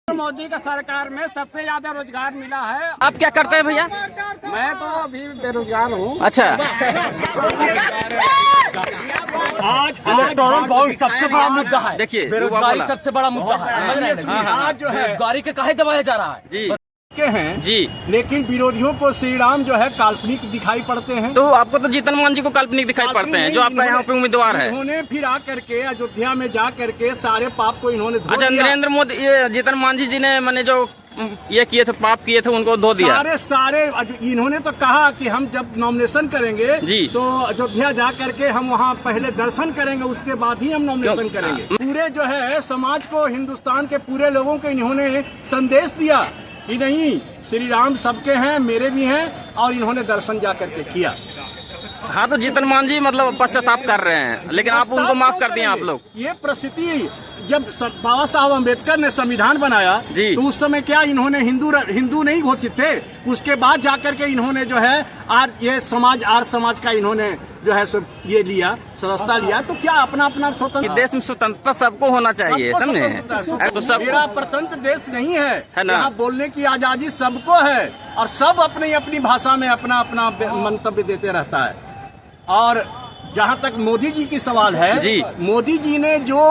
मोदी का सरकार में सबसे ज्यादा रोजगार मिला है। आप क्या करते हैं भैया? मैं तो अभी बेरोजगार हूँ। अच्छा, आज इलेक्टोरल बॉन्ड सबसे बड़ा मुद्दा है। देखिए बेरोजगारी सबसे बड़ा मुद्दा है, समझ रहे हैं? आज जो है बेरोजगारी के काहे दबाया जा रहा है जी के हैं जी। लेकिन विरोधियों को श्री राम जो है काल्पनिक दिखाई पड़ते हैं। तो आपको तो जीतन मान जी को काल्पनिक दिखाई पड़ते हैं, जो आपका यहाँ पे उम्मीदवार है। इन्होंने फिर आकर के अयोध्या में जा करके सारे पाप को इन्होंने धो अच्छा, दिया। नरेंद्र मोदी ये जीतन मान जी ने मैंने जो ये किए थे, पाप किए थे, उनको धो दिया। सारे इन्होंने तो कहा कि हम जब नॉमिनेशन करेंगे जी तो अयोध्या जा करके हम वहाँ पहले दर्शन करेंगे, उसके बाद ही हम नॉमिनेशन करेंगे। पूरे जो है समाज को, हिंदुस्तान के पूरे लोगों को इन्होंने संदेश दिया कि नहीं, श्री राम सबके हैं, मेरे भी हैं, और इन्होंने दर्शन जा करके किया। हाँ, तो जीतन मान जी मतलब पश्चाताप कर रहे हैं, लेकिन आप उनको माफ कर दिए आप लोग। ये परिस्थिति जब बाबा साहब अम्बेडकर ने संविधान बनाया जी, तो उस समय क्या इन्होंने हिंदू नहीं घोषित थे? उसके बाद जाकर के इन्होंने जो है आर्य समाज का इन्होंने जो है ये लिया, सदस्यता लिया। तो क्या अपना अपना स्वतंत्र देश में स्वतंत्रता सबको होना चाहिए, समझे? तो सब मेरा प्रतंत्र देश नहीं है ना? यहाँ बोलने की आजादी सबको है और सब अपनी अपनी भाषा में अपना अपना मंतव्य देते रहता है। और जहाँ तक मोदी जी की सवाल है जी, मोदी जी ने जो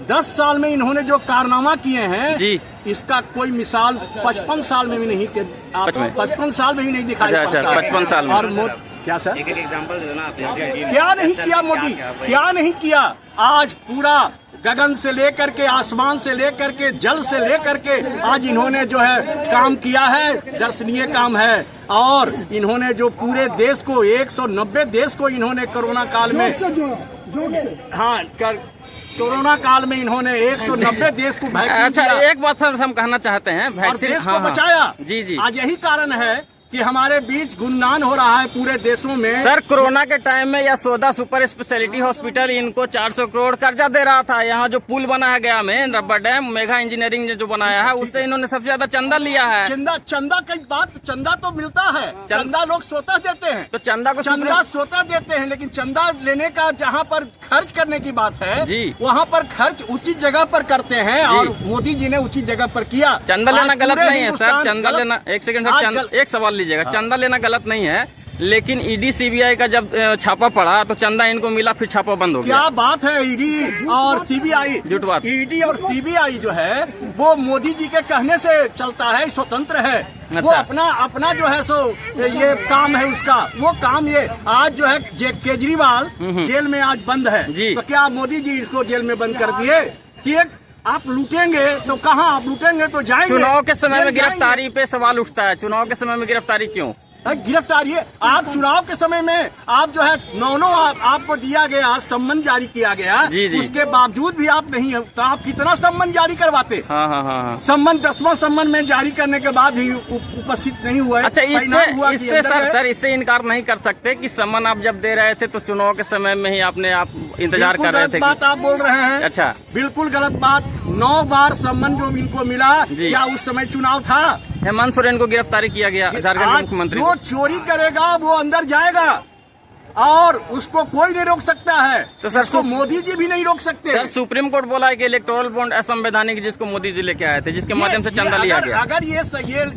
10 साल में इन्होंने जो कारनामा किए हैं जी, इसका कोई मिसाल 55 साल में भी नहीं, 55 साल में भी नहीं दिखाई अच्छा, 55 साल में। और क्या सर, एक एग्जाम्पल दे दो ना आप। क्या नहीं किया मोदी, क्या नहीं किया? आज पूरा गगन से लेकर के, आसमान से लेकर के, जल से लेकर के आज इन्होंने जो है काम किया है, दर्शनीय काम है। और इन्होंने जो पूरे देश को 190 देश को इन्होंने कोरोना काल में कोरोना काल में इन्होंने 190 देश को वैक्सीन अच्छा दिया। एक बात हम कहना चाहते हैं, वैक्सीन देश को बचाया। जी जी। आज यही कारण है कि हमारे बीच गुणगान हो रहा है पूरे देशों में। सर, कोरोना के टाइम में यशोदा सुपर स्पेशलिटी हॉस्पिटल इनको 400 करोड़ कर्जा दे रहा था। यहाँ जो पुल बनाया गया में रबर डैम, मेगा इंजीनियरिंग जो बनाया है, उससे इन्होंने सबसे ज्यादा चंदा लिया है। चंदा की बात, चंदा तो मिलता है, चंदा लोग स्वतः देते हैं, तो चंदा स्वतः देते हैं, लेकिन चंदा लेने का जहाँ पर खर्च करने की बात है जी, वहाँ पर खर्च उचित जगह पर करते हैं। और मोदी जी ने उचित जगह पर किया। चंदा लेना गलत नहीं है सर, चंदा लेना, एक सेकंड सर, एक सवाल लीजिएगा। चंदा लेना गलत नहीं है, लेकिन ईडी सीबीआई का जब छापा पड़ा तो चंदा इनको मिला, फिर छापा बंद हो गया। क्या बात है, ईडी और सीबीआई, झूठ बात। ईडी और सीबीआई जो है वो मोदी जी के कहने से चलता है, स्वतंत्र है। अच्छा। वो अपना जो है सो ये काम है उसका, वो काम ये आज जो है केजरीवाल जेल में आज बंद है जी। तो क्या मोदी जी इसको जेल में बंद कर दिए कि आप लूटेंगे तो कहाँ, आप लूटेंगे तो जाएंगे। चुनाव के समय में गिरफ्तारी पे सवाल उठता है, चुनाव के समय में गिरफ्तारी क्यों? गिरफ्तारी है, आप चुनाव के समय में आप जो है नौ आपको दिया गया, सम्मन जारी किया गया, जी जी। उसके बावजूद भी आप नहीं, तो आप कितना सम्मन जारी करवाते? हाँ हाँ हाँ। सम्मन 10वां सम्मन में जारी करने के बाद भी उपस्थित नहीं हुए। अच्छा, इससे सर इससे इनकार नहीं कर सकते कि सम्मन आप जब दे रहे थे तो चुनाव के समय में ही आप इंतजार कर रहे थे। बात आप बोल रहे हैं। अच्छा, बिल्कुल गलत बात। 9 बार सम्मन जो इनको मिला, क्या उस समय चुनाव था? हेमंत सोरेन को गिरफ्तारी किया गया, झारखंड के मुख्यमंत्री। जो चोरी करेगा वो अंदर जाएगा और उसको कोई नहीं रोक सकता है। तो सर मोदी जी भी नहीं रोक सकते। सर, सुप्रीम कोर्ट बोला है कि इलेक्टोरल बॉन्ड असंवैधानिक, जिसको मोदी जी लेके आए थे, जिसके माध्यम से चंदा लिया गया। अगर ये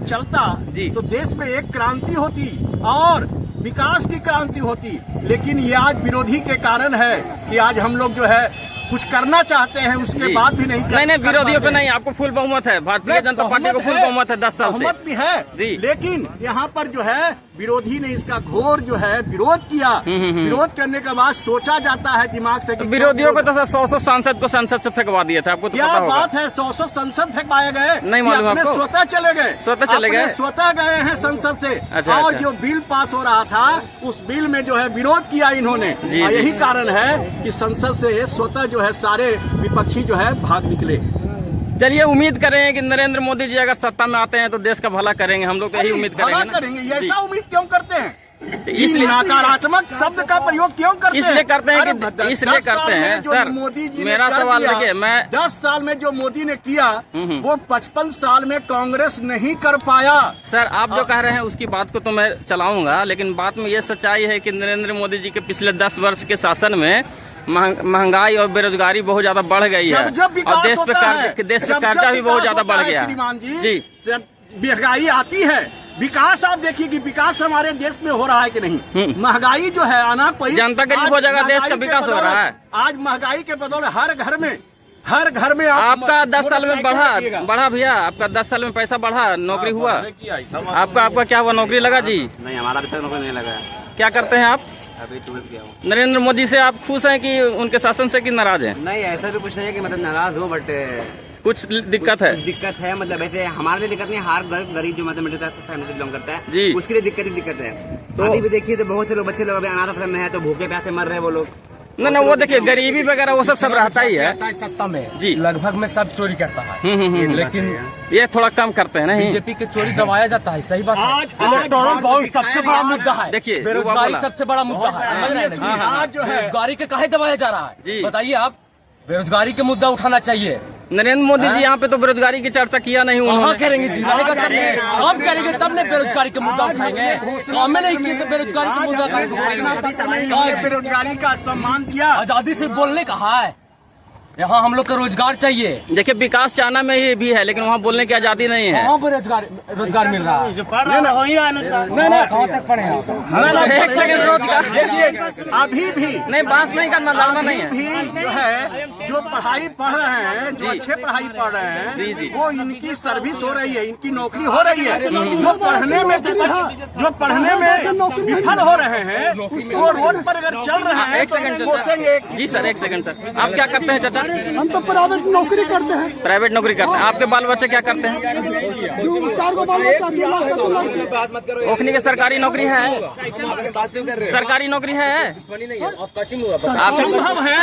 चलता तो देश में एक क्रांति होती और विकास की क्रांति होती। लेकिन ये आज विरोधी के कारण है कि आज हम लोग जो है कुछ करना चाहते हैं, उसके बाद भी नहीं विरोधियों पे नहीं, आपको फुल बहुमत है, भारतीय जनता पार्टी को फुल बहुमत है 10 साल से। बहुमत भी है, लेकिन यहाँ पर जो है विरोधी ने इसका घोर जो है विरोध किया। विरोध करने के बाद सोचा जाता है दिमाग से कि विरोधियों को तो 100 सांसद को संसद से फेंकवा दिए थे, आपको तो पता होगा। बात है, 100 संसद फेंकवाए गए, नहीं मालूम आपको? स्वतः चले गए, स्वतः गए हैं संसद से। और जो बिल पास हो रहा था उस बिल में जो है विरोध किया इन्होंने। यही कारण है कि संसद से स्वतः जो है सारे विपक्षी जो है भाग निकले। चलिए, उम्मीद करें कि नरेंद्र मोदी जी अगर सत्ता में आते हैं तो देश का भला करेंगे, हम लोग तो यही उम्मीद करेंगे। ये ऐसा उम्मीद क्यों करते हैं? इसलिए नकारात्मक शब्द का प्रयोग क्यों करते हैं? इसलिए करते हैं सर, मोदी जी मेरा सवाल देखिए, मैं 10 साल में जो मोदी ने किया वो 55 साल में कांग्रेस नहीं कर पाया। सर, आप जो कह रहे हैं उसकी बात को तो मैं चलाऊंगा, लेकिन बात में ये सच्चाई है कि नरेंद्र मोदी जी के पिछले 10 वर्ष के शासन में महंगाई और बेरोजगारी बहुत ज्यादा बढ़ गई है जब विकास और देश पे होता है, कर्जा भी बहुत ज्यादा बढ़ गया श्रीमान जी, जी। जब महंगाई आती है, विकास आप देखिए कि विकास हमारे देश में हो रहा है कि नहीं। महंगाई जो है आना कोई जनता गरीब हो जाएगा, देश का विकास हो रहा है। आज महंगाई के बदौलत हर घर में आपका 10 साल में बढ़ा भैया, आपका 10 साल में पैसा बढ़ा, नौकरी हुआ आपका क्या हुआ, नौकरी लगा जी? नहीं, हमारा अभी तक नौकरी नहीं लगा। क्या करते हैं आप? अभी 12th किया हूँ। नरेंद्र मोदी से आप खुश हैं कि उनके शासन से कि नाराज हैं? नहीं, ऐसा भी कुछ नहीं है कि मतलब नाराज हो, बट कुछ दिक्कत है। कुछ दिक्कत है, मतलब ऐसे हमारे लिए दिक्कत नहीं, हर गरीब जो मतलब मिडिल क्लास फैमिली से बिलोंग करता है जी, उसके लिए दिक्कत है। तो अभी भी देखिए तो बहुत से लोग बच्चे लोग अभी अनाथ आश्रम में है, तो भूखे प्यासे मर रहे हैं वो लोग। ना वो देखिए गरीबी वगैरह वो सब रहता ही है सत्ता में जी, लगभग में सब चोरी करता है, लेकिन ये थोड़ा कम करते हैं नहीं। बीजेपी के चोरी दबाया जाता है, सही बात है। आज इलेक्टोरल बॉन्ड सबसे बड़ा मुद्दा है, देखिए बेरोजगारी सबसे बड़ा मुद्दा है, समझ रहे हैं? आज जो है बेरोजगारी के काहे दबाया जा रहा जी। है, बताइए आप। बेरोजगारी के मुद्दा उठाना चाहिए। नरेंद्र मोदी जी यहाँ पे तो बेरोजगारी की चर्चा किया नहीं कहाँ उन्होंने। करेंगे जी, रहेगा तब नहीं, हम करेंगे तब नहीं बेरोजगारी के मुद्दा उठाएंगे। काम में नहीं किए तो बेरोजगारी के मुद्दा आज बेरोजगारी का सम्मान दिया। आजादी से बोलने कहा है, यहाँ हम लोग को रोजगार चाहिए। देखिए विकास चाहना में ये भी है, लेकिन वहाँ बोलने की आजादी नहीं है। कहाँ पर रोजगार मिल रहा है? कहाँ तक पढ़े हैं? एक सेकंड, रोजगार देखिए अभी भी नहीं, बात नहीं करना, लड़ना नहीं अभी है। भी जो है जो पढ़ाई पढ़ रहे हैं, जो अच्छे पढ़ाई पढ़ रहे जी, जी। हैं, वो इनकी सर्विस हो रही है, इनकी नौकरी हो रही है। जो पढ़ने में विफल हो रहे हैं, वो रोड पर अगर चल रहे हैं एक सेकंड तो कोसेंगे। जी सर, एक सेकंड सर, आप क्या करते हैं चाचा? हम तो प्राइवेट नौकरी करते हैं। प्राइवेट नौकरी करते हैं। आपके बाल बच्चे क्या करते हैं? 4 को बाल बच्चा, 2 लाख का 2 लाख। ओखनी की सरकारी नौकरी है? सरकारी नौकरी है? संभव है।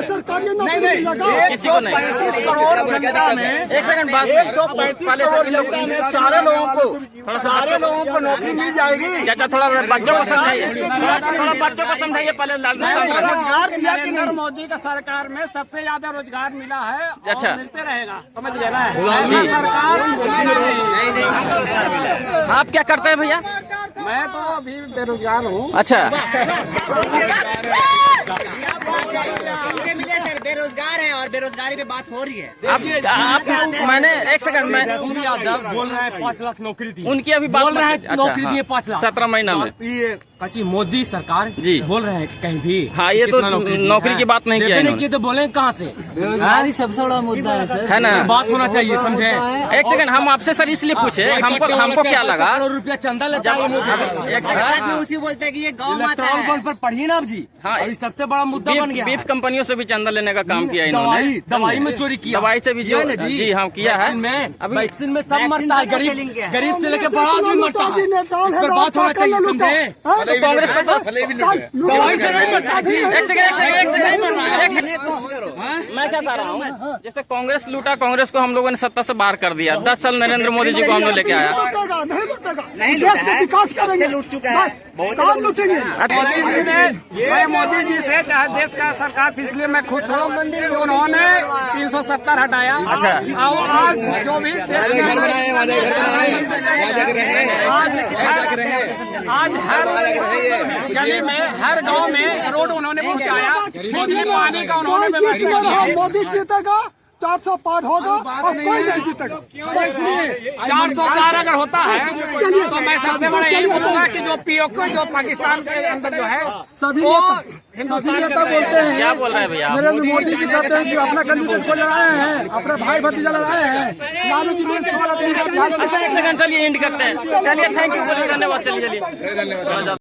सरकारी नहीं नौकरी लगा। किसी को नहीं। 135 करोड़ जनता में, एक सेकंड, बात 135 करोड़ जनता में सारे लोगों को नौकरी मिल जाएगी। चाचा थोड़ा बच्चों को समझाइए, थोड़ा बच्चों को समझाइए पहले। रोजगार दिया कि नहीं? मोदी का सरकार में सबसे ज्यादा रोजगार मिला है और अच्छा। मिलते रहेगा, समझ गए ना? जी। सरकार आप क्या करते हैं भैया? मैं तो अभी बेरोजगार हूँ। अच्छा, बेरोजगार है और बेरोजगारी पे बात हो रही है। आप मैंने एक सेकंड में यादव बोल रहे हैं 5 लाख नौकरी दी, उनकी अभी बात बोल रहे हैं अच्छा, नौकरी हाँ, दिए 5 लाख 17 महीना में। ये कची मोदी सरकार जी बोल रहे हैं कहीं भी। हाँ, ये तो कितना नौकरी दी की बात नहीं है? किया नहीं इन्होंने। किए तो बोले कहाँ से? बेरोजगारी सबसे बड़ा मुद्दा है सर, है ना? बात होना चाहिए, समझे? एक सेकंड, हम आपसे सर इसलिए पूछे, हमको क्या लगा? करोड़ रुपया चंदा लेता है मोदी। एक सेकंड, उसी बोलते हैं कि ये गाँव इलेक्ट्रॉल बॉन्ड पर पढ़िए ना आप जी। हाँ, अभी सबसे बड़ा मुद्दा बन गया। बीफ कंपनियों से भी चंदा लेने का काम किया इन्होंने। दवाई में चोरी किया, दवाई से भी किया जो है ना जी हाँ किया है। अभी वैक्सीन में सब मरता है, गरीब से लेके बड़ा आदमी मरता है। इस पर बात होना चाहिए, समझे? तो कांग्रेस को तो दवाई से नहीं मरता जी। एक सेकंड, मैं क्या कह रहा हूँ, जैसे कांग्रेस लूटा, कांग्रेस को हम लोगों ने सत्ता से बाहर कर दिया। 10 साल नरेंद्र मोदी जी को हम लोग लेके आया। नहीं लूटा है, विकास करेंगे, लूट चुका है, बहुत काम लूटेंगे। मैं मोदी जी से चाहे देश का सरकार से इसलिए मैं खुश हूँ कि उन्होंने 370 हटाया। अच्छा। और आज जो भी आज हर गली में, हर गांव में रोड उन्होंने पहुंचाया। बिजली पानी का उन्होंने व्यवस्था की। मोदी जीतेगा, 400 पार होगा और कोई नहीं जीतेगा। 400 पार अगर होता है तो मैं सबसे बड़ा यही बोलूंगा कि जो पीओके जो पाकिस्तान के अंदर जो है सभी वो हिंदुस्तान नेता बोलते हैं, क्या बोल रहे हैं भैया? नरेंद्र मोदी जी कहते हैं कि अपना कैंडिडेट को लड़ाए हैं, अपने भाई भतीजा लड़ाए हैं। लालू जी ने 16 अच्छा, एक सेकंड, चलिए एंड करते हैं। चलिए, थैंक यू, धन्यवाद। चलिए।